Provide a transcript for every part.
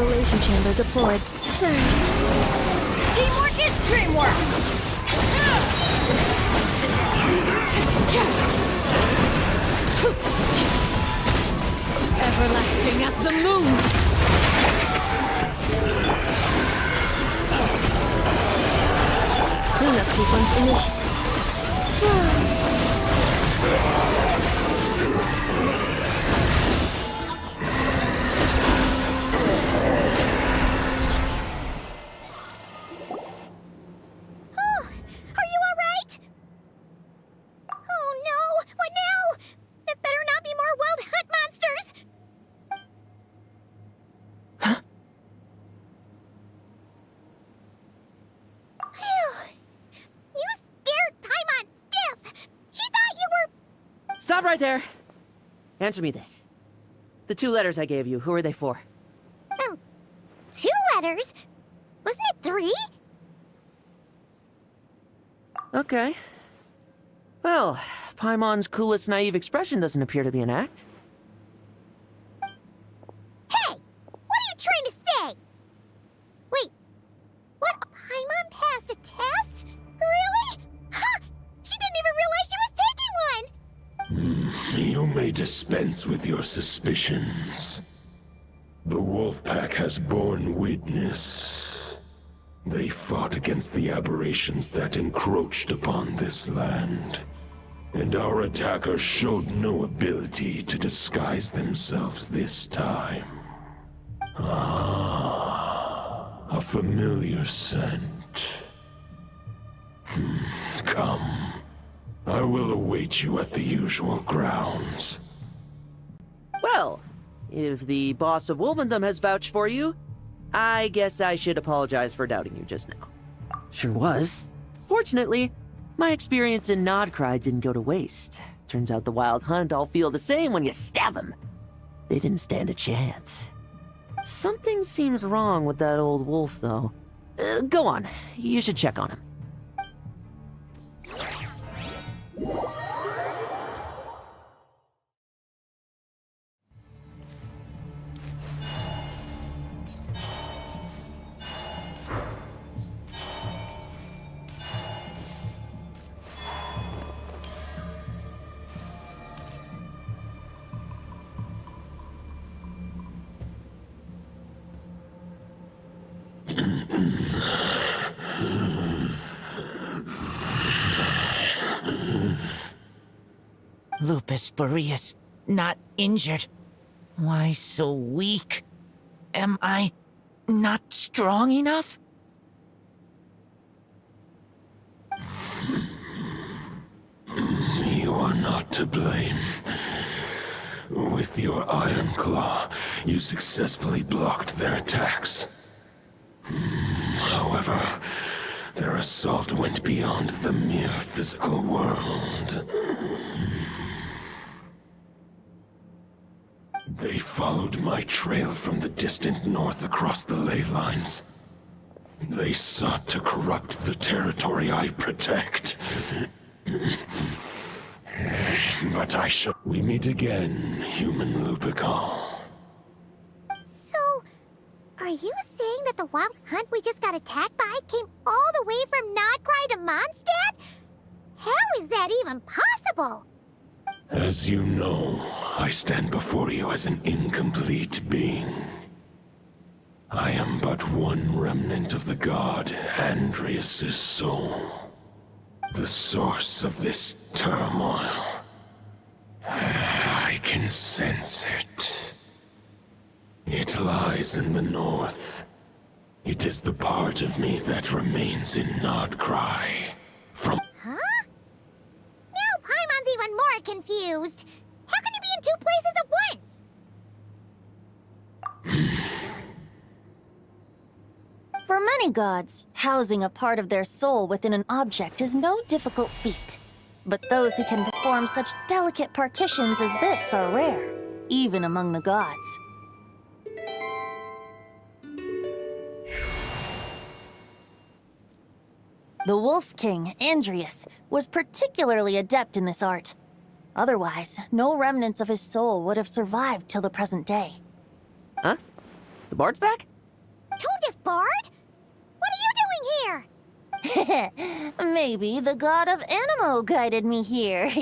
isolation chamber deployed. Surge. Teamwork is dreamwork! Everlasting as the moon! Cleanup sequence initiated. Stop right there! Answer me this. The 2 letters I gave you, who are they for? 2 letters? Wasn't it 3? Okay. Well, Paimon's coolest naive expression doesn't appear to be an act. Hey! What are you trying to say? Wait, what? Paimon passed a test? Really? Ha! She didn't even realize she was taking one! You may dispense with your suspicions. The wolf pack has borne witness. They fought against the aberrations that encroached upon this land. And our attackers showed no ability to disguise themselves this time. Ah, a familiar scent. Come. I will await you at the usual grounds. Well, if the boss of Wolvendom has vouched for you, I guess I should apologize for doubting you just now. Sure was. Fortunately, my experience in Nodcry didn't go to waste. Turns out the Wild Hunt all feel the same when you stab them. They didn't stand a chance. Something seems wrong with that old wolf, though. Go on. You should check on him. Lupus Boreas, not injured. Why so weak? Am I not strong enough? You are not to blame. With your Iron Claw, you successfully blocked their attacks. However, their assault went beyond the mere physical world. They followed my trail from the distant north across the ley lines. They sought to corrupt the territory I protect. But I shall... We meet again, human Lupical. So, are you saying that the Wild Hunt we just got attacked by came all the way from Nodcry to Mondstadt? How is that even possible? As you know, I stand before you as an incomplete being. I am but one remnant of the god Andreas' soul. The source of this turmoil. I can sense it. It lies in the north. It is the part of me that remains in Nodcry. From... Huh? Now Paimon's even more confused. How can he be in 2 places at once? For many gods, housing a part of their soul within an object is no difficult feat. But those who can perform such delicate partitions as this are rare, even among the gods. The Wolf King, Andreas, was particularly adept in this art. Otherwise, no remnants of his soul would have survived till the present day. Huh? The bard's back? if Bard? What are you doing here? Maybe the god of Anemo guided me here.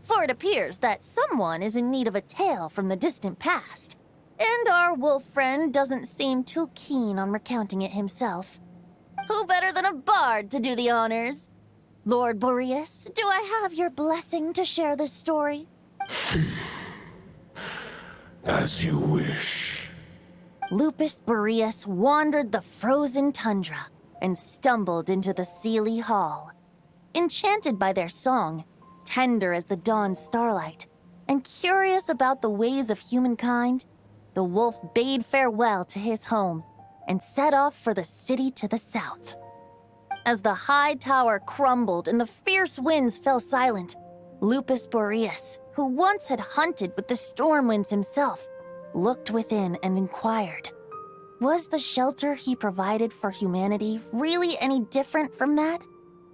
For it appears that someone is in need of a tale from the distant past. And our wolf friend doesn't seem too keen on recounting it himself. Who better than a bard to do the honors? Lord Boreas, do I have your blessing to share this story? As you wish. Lupus Boreas wandered the frozen tundra and stumbled into the Seelie Hall. Enchanted by their song, tender as the dawn's starlight, and curious about the ways of humankind, the wolf bade farewell to his home and set off for the city to the south. As the high tower crumbled and the fierce winds fell silent, Lupus Boreas, who once had hunted with the storm winds himself, looked within and inquired, was the shelter he provided for humanity really any different from that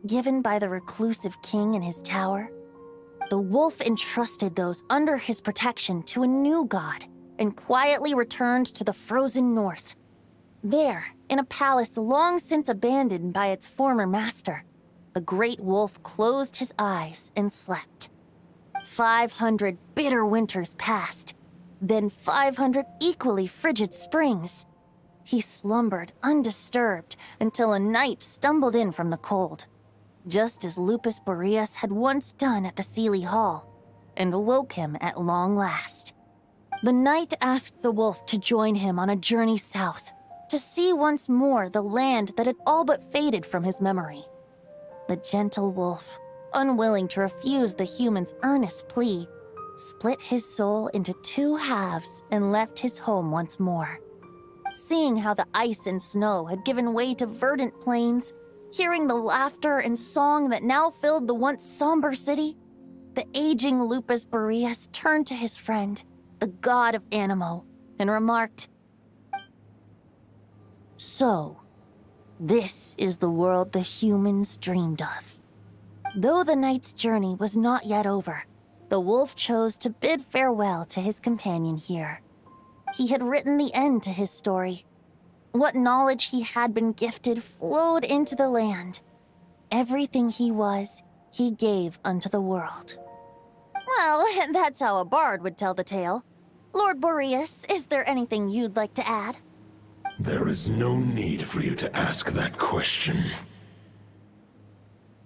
given by the reclusive king in his tower? The wolf entrusted those under his protection to a new god and quietly returned to the frozen north. There, in a palace long since abandoned by its former master, the great wolf closed his eyes and slept. 500 bitter winters passed, then 500 equally frigid springs. He slumbered undisturbed until a night stumbled in from the cold, just as Lupus Boreas had once done at the Seelie Hall, and awoke him at long last. The night asked the wolf to join him on a journey south, to see once more the land that had all but faded from his memory. The gentle wolf, unwilling to refuse the human's earnest plea, split his soul into two halves and left his home once more. Seeing how the ice and snow had given way to verdant plains, hearing the laughter and song that now filled the once somber city, the aging Lupus Boreas turned to his friend, the god of Anemo, and remarked, "So, this is the world the humans dreamed of." Though the night's journey was not yet over, the wolf chose to bid farewell to his companion here. He had written the end to his story. What knowledge he had been gifted flowed into the land. Everything he was, he gave unto the world. Well, that's how a bard would tell the tale. Lord Boreas, is there anything you'd like to add? There is no need for you to ask that question.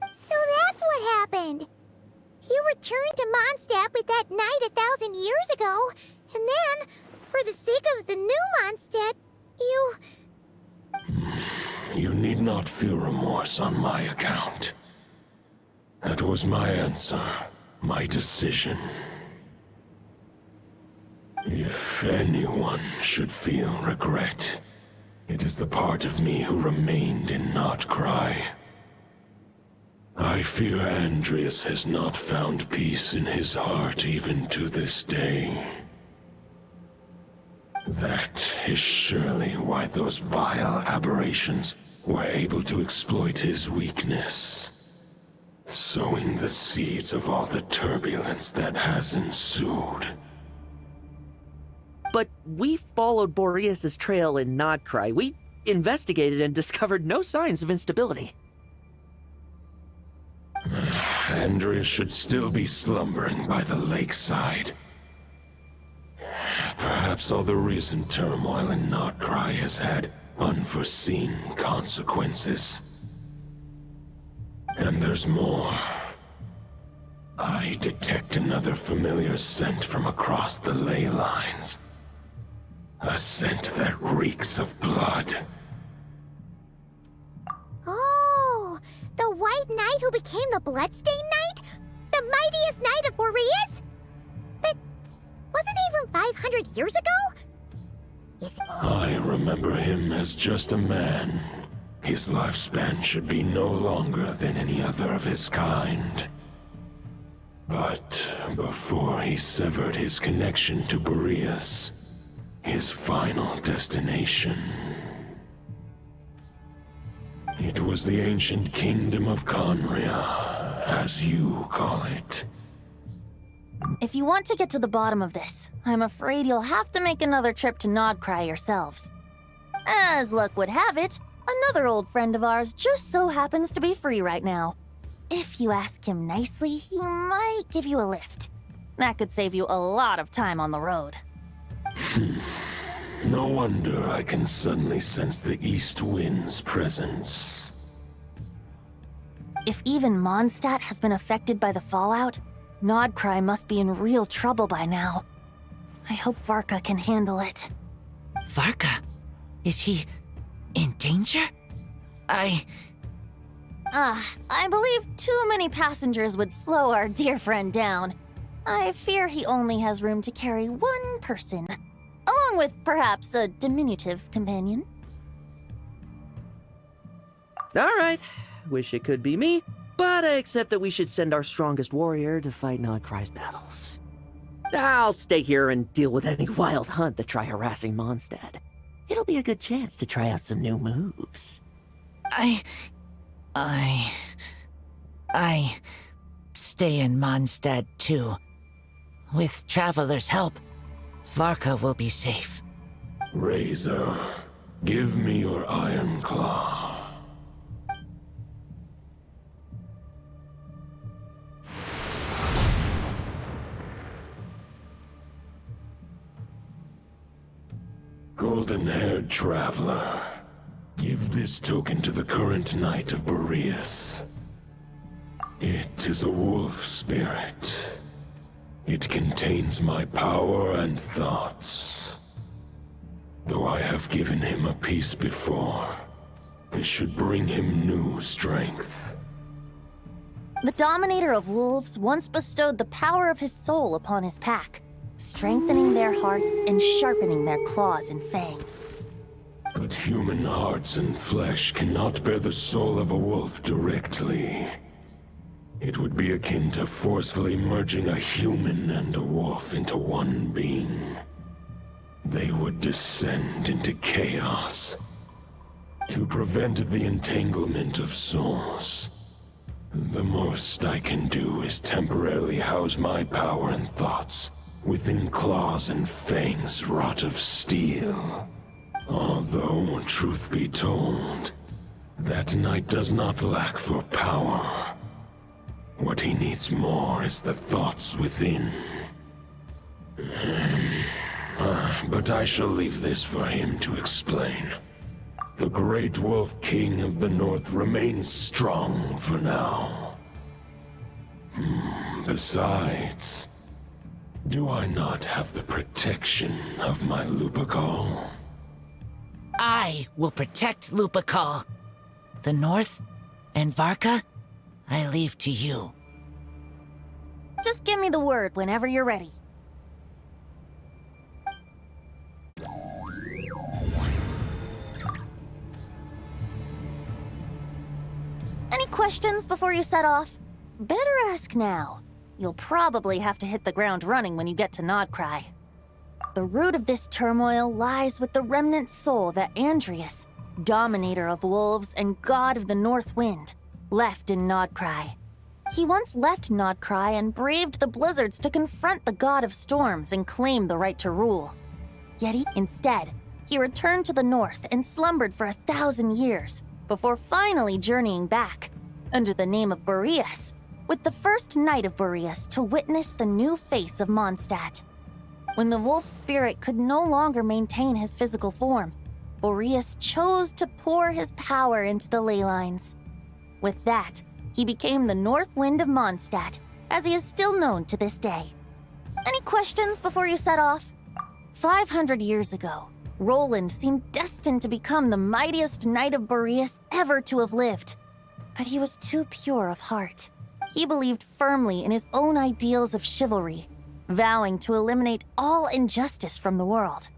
So that's what happened. You returned to Mondstadt with that knight 1,000 years ago, and then, for the sake of the new Mondstadt, you... You need not feel remorse on my account. That was my answer, my decision. If anyone should feel regret, it is the part of me who remained in Notcry. I fear Andreas has not found peace in his heart even to this day. That is surely why those vile aberrations were able to exploit his weakness, sowing the seeds of all the turbulence that has ensued. But we followed Boreas' trail in Nodcry. We investigated and discovered no signs of instability. Andreas should still be slumbering by the lakeside. Perhaps all the recent turmoil in Notcry has had unforeseen consequences. And there's more. I detect another familiar scent from across the ley lines. A scent that reeks of blood. Oh, the White Knight who became the Bloodstained Knight? The mightiest knight of Boreas? But wasn't he from 500 years ago? I remember him as just a man. His lifespan should be no longer than any other of his kind. But before he severed his connection to Boreas, his final destination, it was the ancient kingdom of Conria, as you call it. If you want to get to the bottom of this, I'm afraid you'll have to make another trip to Nodcry yourselves. As luck would have it, another old friend of ours just so happens to be free right now. If you ask him nicely, he might give you a lift. That could save you a lot of time on the road. No wonder I can suddenly sense the east wind's presence. If even Mondstadt has been affected by the fallout, Nodcry must be in real trouble by now. I hope Varka can handle it. Varka? Is he in danger? I believe too many passengers would slow our dear friend down. I fear he only has room to carry one person, along with perhaps a diminutive companion. Alright, wish it could be me, but I accept that we should send our strongest warrior to fight Nodcry's battles. I'll stay here and deal with any wild hunt that try harassing Mondstadt. It'll be a good chance to try out some new moves. I stay in Mondstadt too. With Traveler's help, Varka will be safe. Razor, give me your iron claw. Golden-haired traveler, give this token to the current knight of Boreas. It is a wolf spirit. It contains my power and thoughts. Though I have given him a piece before, this should bring him new strength. The Dominator of Wolves once bestowed the power of his soul upon his pack, strengthening their hearts and sharpening their claws and fangs. But human hearts and flesh cannot bear the soul of a wolf directly. It would be akin to forcefully merging a human and a wolf into one being. They would descend into chaos. To prevent the entanglement of souls, the most I can do is temporarily house my power and thoughts within claws and fangs wrought of steel. Although, truth be told, that knight does not lack for power. What he needs more is the thoughts within. But I shall leave this for him to explain. The Great Wolf King of the North remains strong for now. Besides, do I not have the protection of my Lupacol? I will protect Lupacol. The North and Varka, I leave to you. Just give me the word whenever you're ready. Any questions before you set off? Better ask now. You'll probably have to hit the ground running when you get to Nodcry. The root of this turmoil lies with the remnant soul that Andreas, Dominator of Wolves and God of the North Wind, left in Nodcry. He once left Nodcry and braved the blizzards to confront the God of Storms and claim the right to rule. Yet instead, he returned to the north and slumbered for 1,000 years, before finally journeying back, under the name of Boreas, with the first knight of Boreas to witness the new face of Mondstadt. When the wolf spirit could no longer maintain his physical form, Boreas chose to pour his power into the ley lines. With that, he became the North Wind of Mondstadt, as he is still known to this day. Any questions before you set off? 500 years ago, Roland seemed destined to become the mightiest knight of Boreas ever to have lived. But he was too pure of heart. He believed firmly in his own ideals of chivalry, vowing to eliminate all injustice from the world.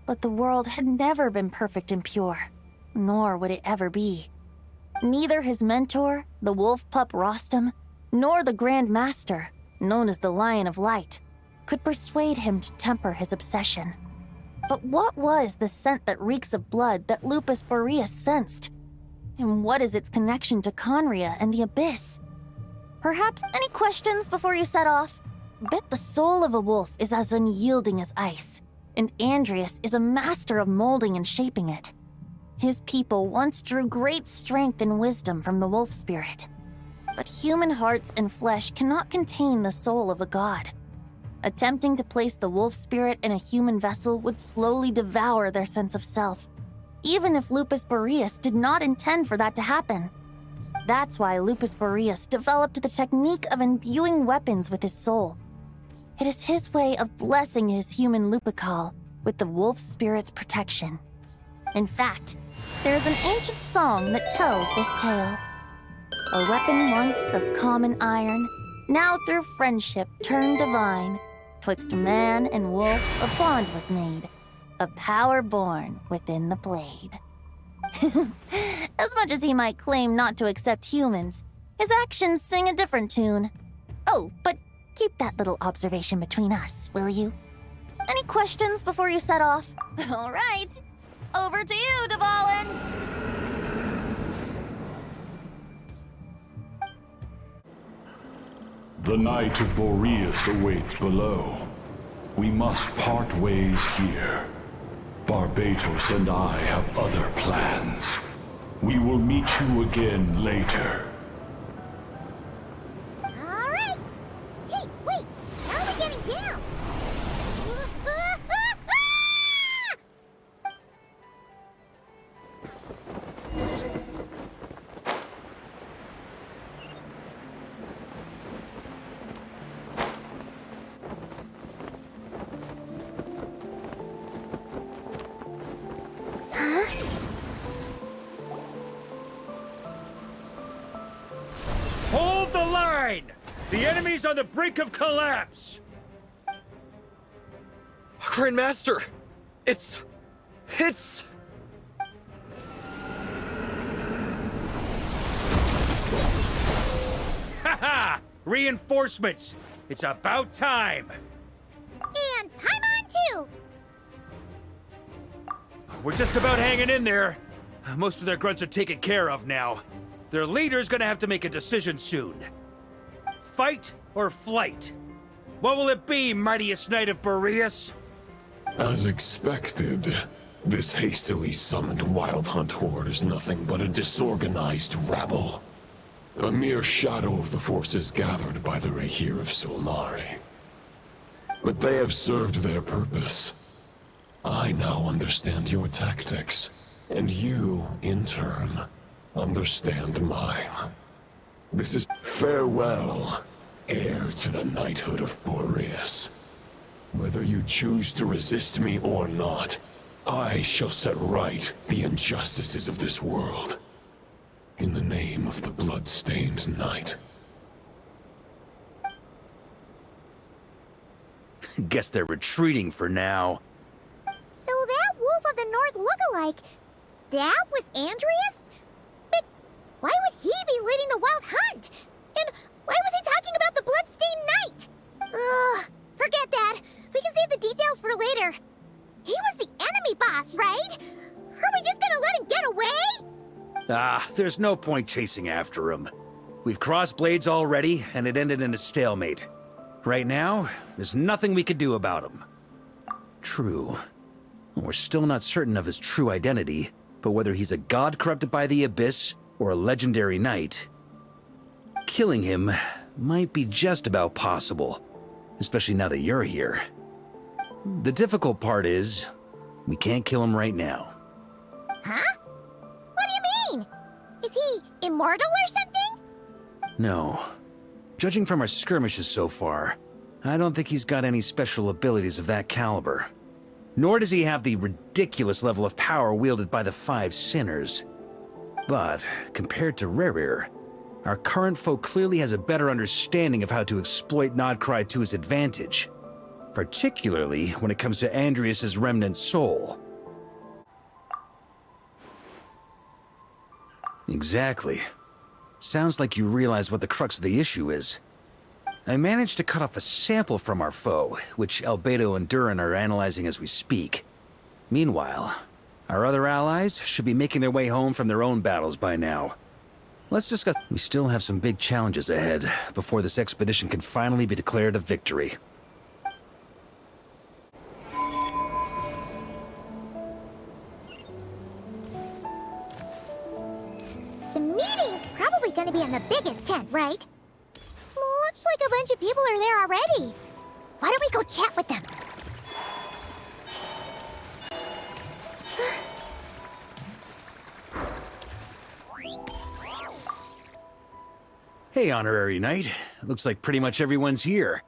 But the world had never been perfect and pure, nor would it ever be. Neither his mentor, the wolf pup Rostam, nor the Grand Master, known as the Lion of Light, could persuade him to temper his obsession. But what was the scent that reeks of blood that Lupus Boreas sensed? And what is its connection to Conria and the Abyss? Perhaps any questions before you set off? Bet the soul of a wolf is as unyielding as ice, and Andreas is a master of molding and shaping it. His people once drew great strength and wisdom from the wolf spirit. But human hearts and flesh cannot contain the soul of a god. Attempting to place the wolf spirit in a human vessel would slowly devour their sense of self, even if Lupus Boreas did not intend for that to happen. That's why Lupus Boreas developed the technique of imbuing weapons with his soul. It is his way of blessing his human Lupical with the wolf spirit's protection. In fact, there is an ancient song that tells this tale. A weapon once of common iron, now through friendship turned divine. Twixt man and wolf a bond was made, a power born within the blade. As much as he might claim not to accept humans, his actions sing a different tune. Oh, but keep that little observation between us, will you? Any questions before you set off? All right, over to you, Dvalin! The Knight of Boreas awaits below. We must part ways here. Barbatos and I have other plans. We will meet you again later. All right. Hey, wait. How are we getting down? Hold the line! The enemy's on the brink of collapse! Grandmaster! It's... Haha! Reinforcements! It's about time! And Paimon too! We're just about hanging in there. Most of their grunts are taken care of now. Their leader's gonna have to make a decision soon. Fight or flight? What will it be, mightiest Knight of Boreas? As expected, this hastily summoned Wild Hunt horde is nothing but a disorganized rabble. A mere shadow of the forces gathered by the Rahir of Summery. But they have served their purpose. I now understand your tactics, and you, in turn, understand mine. This is farewell, heir to the knighthood of Boreas. Whether you choose to resist me or not, I shall set right the injustices of this world. In the name of the blood-stained knight. Guess they're retreating for now. So that Wolf of the North lookalike, that was Andreas? But why would he be leading the Wild Hunt? And why was he talking about the Bloodstained Knight? Ugh, forget that. We can save the details for later. He was the enemy boss, right? Are we just gonna let him get away? Ah, there's no point chasing after him. We've crossed blades already, and it ended in a stalemate. Right now, there's nothing we could do about him. True. We're still not certain of his true identity, but whether he's a god corrupted by the Abyss or a legendary knight, killing him might be just about possible, especially now that you're here. The difficult part is, we can't kill him right now. Huh? What do you mean? Is he immortal or something? No. Judging from our skirmishes so far, I don't think he's got any special abilities of that caliber. Nor does he have the ridiculous level of power wielded by the Five Sinners. But, compared to Rerir, our current foe clearly has a better understanding of how to exploit Nodcry to his advantage. Particularly when it comes to Andreas' remnant soul. Exactly. Sounds like you realize what the crux of the issue is. I managed to cut off a sample from our foe, which Albedo and Durin are analyzing as we speak. Meanwhile, our other allies should be making their way home from their own battles by now. Let's discuss. We still have some big challenges ahead before this expedition can finally be declared a victory. gonna be in the biggest tent, right? Looks like a bunch of people are there already. Why don't we go chat with them? Hey, Honorary Knight. Looks like pretty much everyone's here.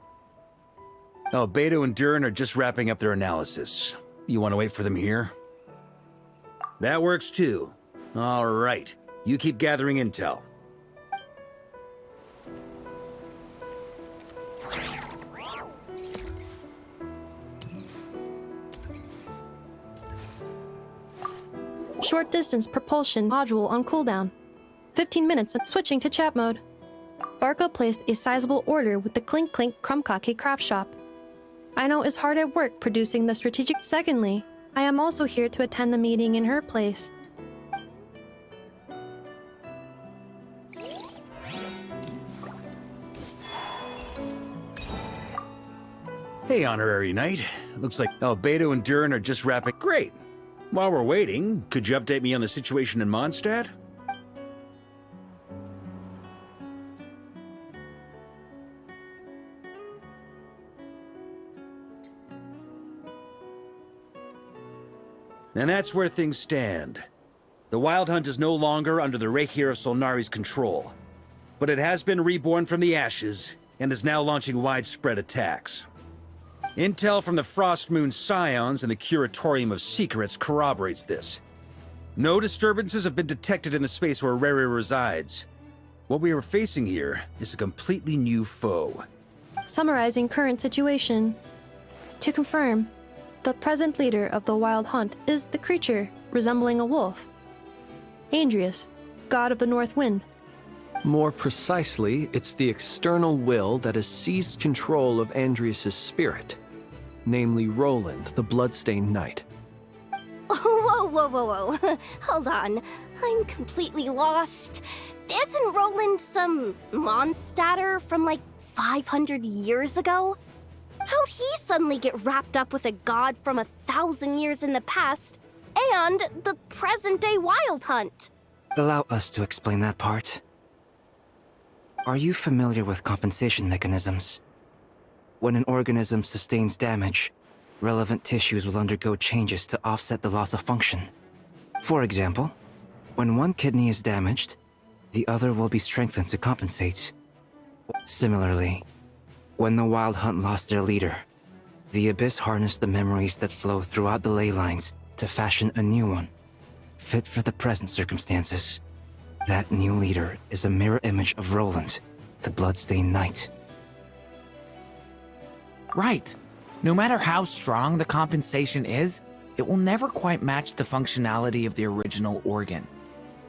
Oh, Beto and Durin are just wrapping up their analysis. You want to wait for them here? That works too. All right. You keep gathering intel. Short distance propulsion module on cooldown. 15 minutes of switching to chat mode. Varka placed a sizable order with the Clink Clink Krumkake craft shop. I know is hard at work producing the strategic. Secondly, I am also here to attend the meeting in her place. Hey, Honorary Knight. Looks like Beto and Durin are just wrapping. Great. While we're waiting, could you update me on the situation in Mondstadt? And that's where things stand. The Wild Hunt is no longer under the Reikir of Solnari's control, but it has been reborn from the ashes and is now launching widespread attacks. Intel from the Frost Moon Scions and the Curatorium of Secrets corroborates this. No disturbances have been detected in the space where Rere resides. What we are facing here is a completely new foe. Summarizing current situation. To confirm, the present leader of the Wild Hunt is the creature resembling a wolf. Andrius, god of the North Wind. More precisely, it's the external will that has seized control of Andrius' spirit, namely Roland, the Bloodstained Knight. Whoa, whoa, whoa, whoa. Hold on. I'm completely lost. Isn't Roland some monstatter from like 500 years ago? How'd he suddenly get wrapped up with a god from 1,000 years in the past and the present-day Wild Hunt? Allow us to explain that part. Are you familiar with compensation mechanisms? When an organism sustains damage, relevant tissues will undergo changes to offset the loss of function. For example, when one kidney is damaged, the other will be strengthened to compensate. Similarly, when the Wild Hunt lost their leader, the Abyss harnessed the memories that flow throughout the ley lines to fashion a new one, fit for the present circumstances. That new leader is a mirror image of Roland, the Bloodstained Knight. Right. No matter how strong the compensation is, it will never quite match the functionality of the original organ.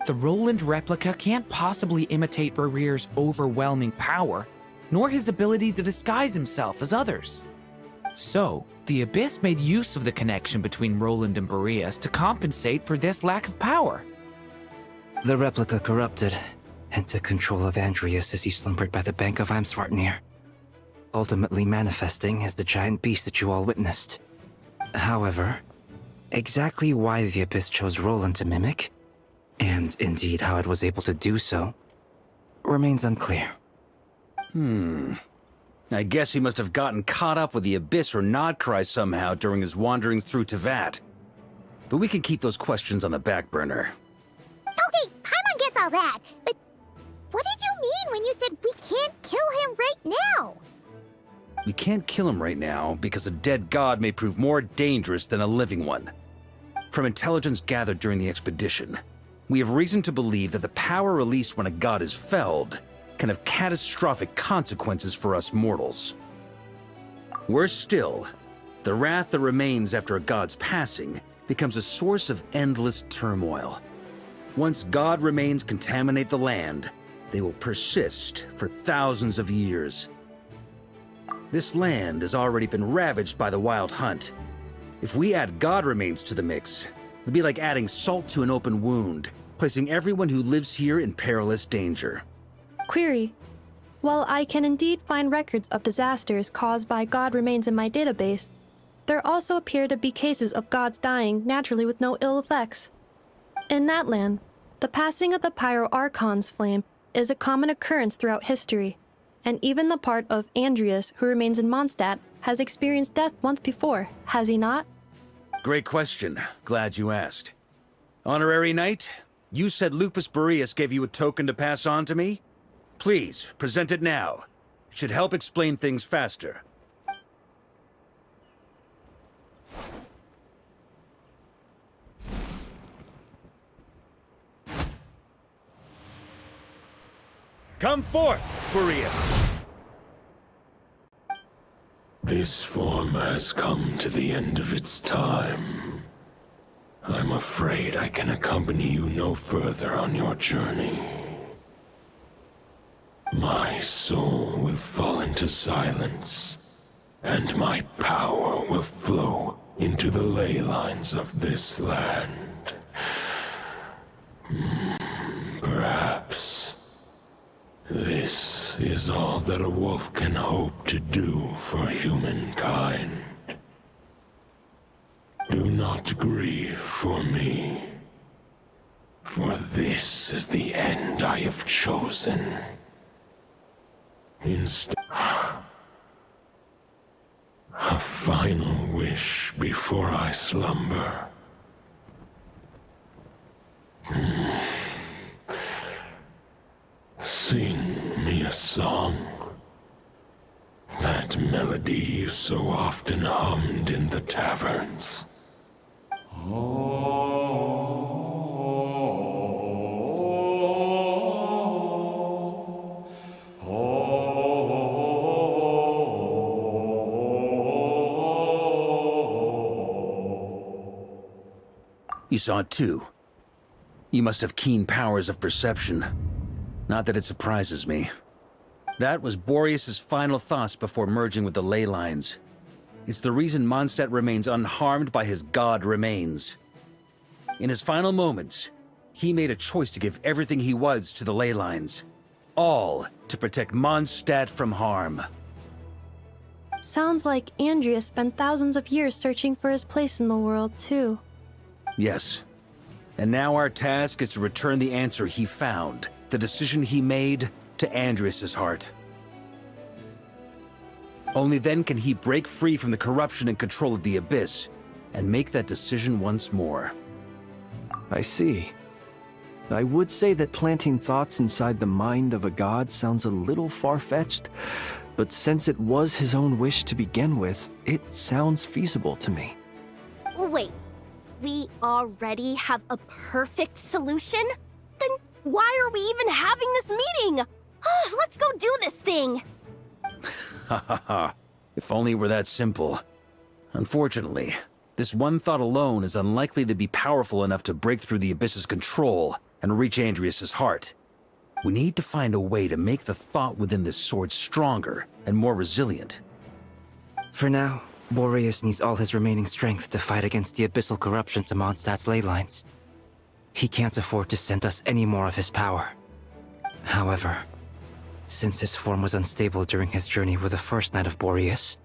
The Roland replica can't possibly imitate Rerir's overwhelming power, nor his ability to disguise himself as others. So, the Abyss made use of the connection between Roland and Boreas to compensate for this lack of power. The replica corrupted and took control of Andrius as he slumbered by the bank of Eimsvartnir, ultimately manifesting as the giant beast that you all witnessed. However, exactly why the Abyss chose Roland to mimic, and indeed how it was able to do so, remains unclear. I guess he must have gotten caught up with the Abyss or Nodcry somehow during his wanderings through Teyvat. But we can keep those questions on the back burner. Okay, Paimon gets all that, but what did you mean when you said we can't kill him right now? We can't kill him right now because a dead god may prove more dangerous than a living one. From intelligence gathered during the expedition, we have reason to believe that the power released when a god is felled can have catastrophic consequences for us mortals. Worse still, the wrath that remains after a god's passing becomes a source of endless turmoil. Once god remains contaminate the land, they will persist for thousands of years. This land has already been ravaged by the Wild Hunt. If we add god remains to the mix, it'd be like adding salt to an open wound, placing everyone who lives here in perilous danger. Query. While I can indeed find records of disasters caused by god remains in my database, there also appear to be cases of gods dying naturally with no ill effects. In that land, the passing of the Pyro Archon's flame is a common occurrence throughout history, and even the part of Andreas who remains in Mondstadt has experienced death once before, has he not? Great question. Glad you asked. Honorary Knight, you said Lupus Boreas gave you a token to pass on to me? Please, present it now. It should help explain things faster. Come forth, Boreas! This form has come to the end of its time. I'm afraid I can accompany you no further on your journey. My soul will fall into silence, and my power will flow into the ley lines of this land. Perhaps this is all that a wolf can hope to do for humankind. Do not grieve for me, for this is the end I have chosen. Instead, a final wish before I slumber. Sing me a song. That melody you so often hummed in the taverns. You saw it too. You must have keen powers of perception. Not that it surprises me. That was Boreas' final thoughts before merging with the ley lines. It's the reason Mondstadt remains unharmed by his god remains. In his final moments, he made a choice to give everything he was to the ley lines. All to protect Mondstadt from harm. Sounds like Andreas spent thousands of years searching for his place in the world, too. Yes. And now our task is to return the answer he found, the decision he made, to Andreas' heart. Only then can he break free from the corruption and control of the Abyss, and make that decision once more. I see. I would say that planting thoughts inside the mind of a god sounds a little far-fetched, but since it was his own wish to begin with, it sounds feasible to me. Wait, we already have a perfect solution? Then why are we even having this meeting? Let's go do this thing! Ha ha ha. If only it were that simple. Unfortunately, this one thought alone is unlikely to be powerful enough to break through the Abyss's control and reach Andreas' heart. We need to find a way to make the thought within this sword stronger and more resilient. For now, Boreas needs all his remaining strength to fight against the abyssal corruption to Mondstadt's ley lines. He can't afford to send us any more of his power. However, since his form was unstable during his journey with the first Knight of Boreas,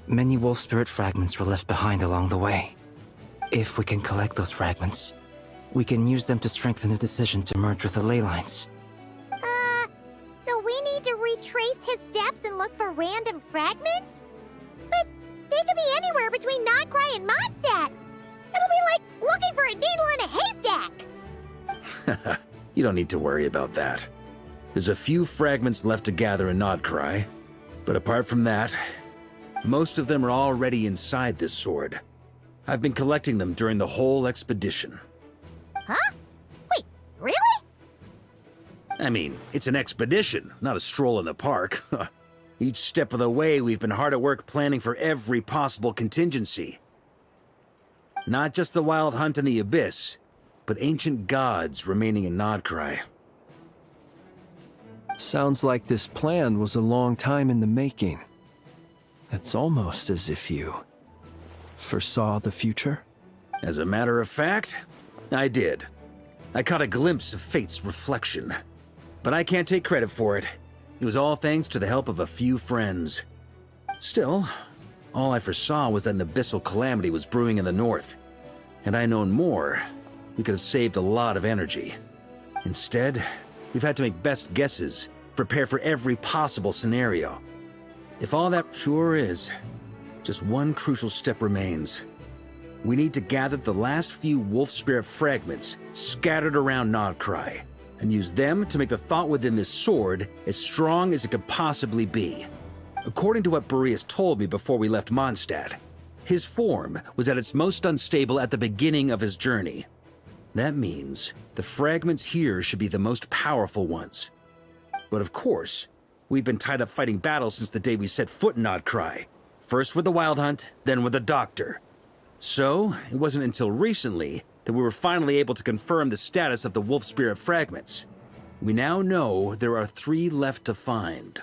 many wolf spirit fragments were left behind along the way. If we can collect those fragments, we can use them to strengthen the decision to merge with the ley lines. So we need to retrace his steps and look for random fragments? But they could be anywhere between Nodcry and Mondstadt. It'll be like looking for a needle in a haystack. You don't need to worry about that. There's a few fragments left to gather in Nodcry, but apart from that, most of them are already inside this sword. I've been collecting them during the whole expedition. Huh? Wait, really? I mean, it's an expedition, not a stroll in the park. Each step of the way, we've been hard at work planning for every possible contingency. Not just the wild hunt in the Abyss, but ancient gods remaining in Nodcry. Sounds like this plan was a long time in the making. It's almost as if you foresaw the future. As a matter of fact, I did. I caught a glimpse of fate's reflection. But I can't take credit for it. It was all thanks to the help of a few friends. Still, all I foresaw was that an abyssal calamity was brewing in the north. Had I known more, we could have saved a lot of energy. Instead, We've had to make best guesses, prepare for every possible scenario. If all that sure is, just one crucial step remains. We need to gather the last few wolf spirit fragments scattered around Nodcry, and use them to make the thought within this sword as strong as it could possibly be. According to what Boreas told me before we left Mondstadt, his form was at its most unstable at the beginning of his journey. That means the fragments here should be the most powerful ones. But of course, we've been tied up fighting battles since the day we set foot in Nodcry. First with the Wild Hunt, then with the Doctor. So, it wasn't until recently that we were finally able to confirm the status of the wolf spirit fragments. We now know there are 3 left to find.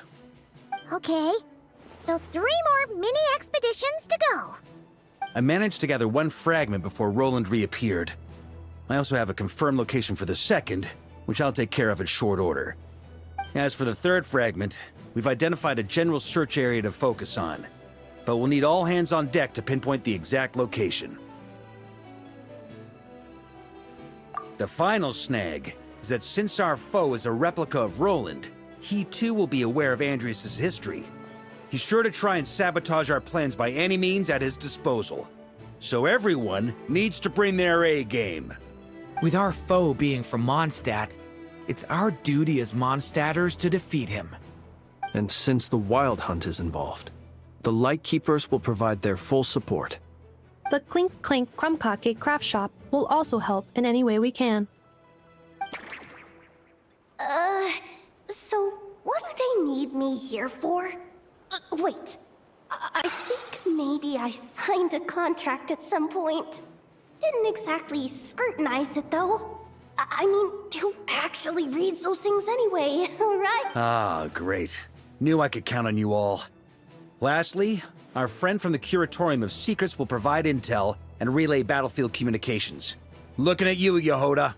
Okay, so 3 more mini expeditions to go. I managed to gather 1 fragment before Roland reappeared. I also have a confirmed location for the second, which I'll take care of in short order. As for the 3rd fragment, we've identified a general search area to focus on, but we'll need all hands on deck to pinpoint the exact location. The final snag is that since our foe is a replica of Roland, he too will be aware of Andrias' history. He's sure to try and sabotage our plans by any means at his disposal. So everyone needs to bring their A game. With our foe being from Mondstadt, it's our duty as Mondstadters to defeat him. And since the Wild Hunt is involved, the Lightkeepers will provide their full support. The Clink Clink Krumkake craft shop will also help in any way we can. So what do they need me here for? Wait, I think maybe I signed a contract at some point. Didn't exactly scrutinize it, though. I mean, who actually reads those things anyway, right? Ah, great. Knew I could count on you all. Lastly, our friend from the Curatorium of Secrets will provide intel and relay battlefield communications. Looking at you, Yehoda.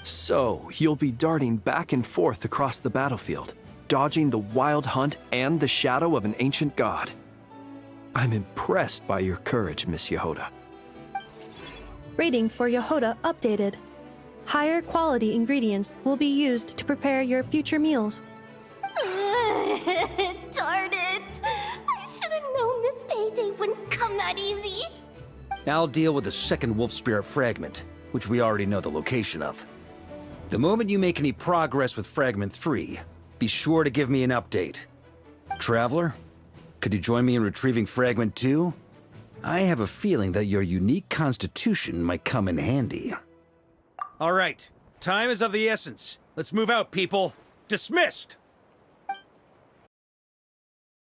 So, you'll be darting back and forth across the battlefield, dodging the Wild Hunt and the shadow of an ancient god. I'm impressed by your courage, Miss Yehoda. Rating for Yehoda updated. Higher quality ingredients will be used to prepare your future meals. Darn it! I should have known this payday wouldn't come that easy. I'll deal with the second wolf spirit fragment, which we already know the location of. The moment you make any progress with Fragment 3, be sure to give me an update. Traveler, could you join me in retrieving Fragment 2? I have a feeling that your unique constitution might come in handy. All right, time is of the essence. Let's move out, people. Dismissed!